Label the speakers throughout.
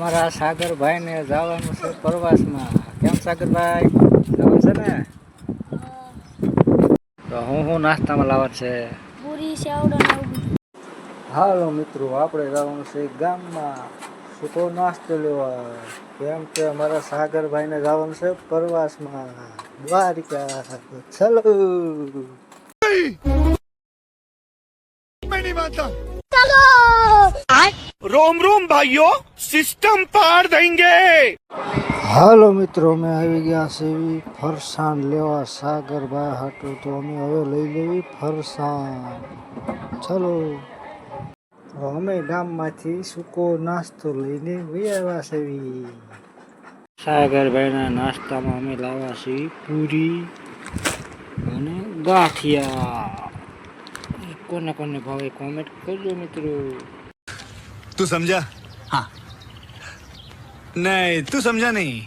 Speaker 1: અમારા સાગરભાઈ ને જવાનું છે પ્રવાસમાં. કેમ સાગરભાઈ, જવાનું છે ને? તો હું નાસ્તામાં લાવવાનું છે?
Speaker 2: પૂરી સેવડો ને એવું.
Speaker 1: હાલો મિત્રો, આપણે જવાનું છે ગામમાં સૂકો નાસ્તો લેવા. કેમ કે અમારા સાગરભાઈ ને જવાનું છે પ્રવાસમાં દ્વારિકા. ચલો.
Speaker 3: रोम रोम भाइयों, सिस्टम पार देंगे।
Speaker 1: હાલો મિત્રો, અમે આવી ગયા છે ફરસાણ લેવા સાગરભાઈ હાટું. તો અમે હવે લઈ લેવી ફરસાણ. ચલો. અમે ગામમાંથી સૂકો નાસ્તો લઈને આવ્યા છે. સાગરભાઈના નાસ્તામાં અમે લાવ્યા છીએ પૂરી અને ગાંઠિયા. કોને કોને ભાવે કોમેન્ટ કરજો મિત્રો.
Speaker 3: तू समझा? हाँ नहीं, तू समझा नहीं।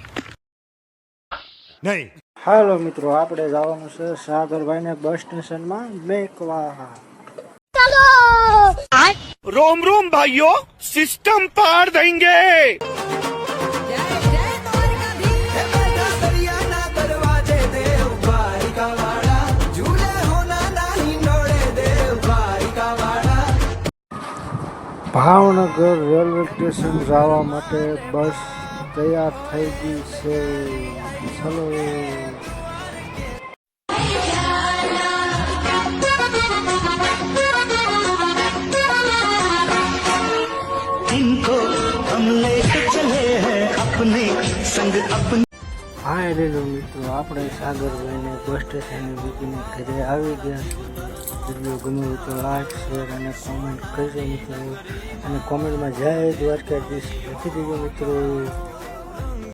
Speaker 3: नहीं।
Speaker 1: હાલો મિત્રો, આપણે જવાનું છે સાગરભાઈને બસ સ્ટેશનમાં મેકવા.
Speaker 3: रोम रोम भाइयों, सिस्टम पार देंगे।
Speaker 1: ભાવનગર રેલવે સ્ટેશન જવા માટે બસ તૈયાર થઈ ગઈ છે. ચલો.
Speaker 3: इनको हम लेके चले हैं अपने संग अपने।
Speaker 1: હા રેલો મિત્રો, આપણે સાગરભાઈને બસ સ્ટેશને મૂકીને ઘરે આવી ગયા છીએ. વિડીયો ગમે હોય તો લાઈક, શેર અને કોમેન્ટ કરજો મિત્રો. અને કોમેન્ટમાં જય દ્વારકાધીશ લખી દેજો મિત્રો.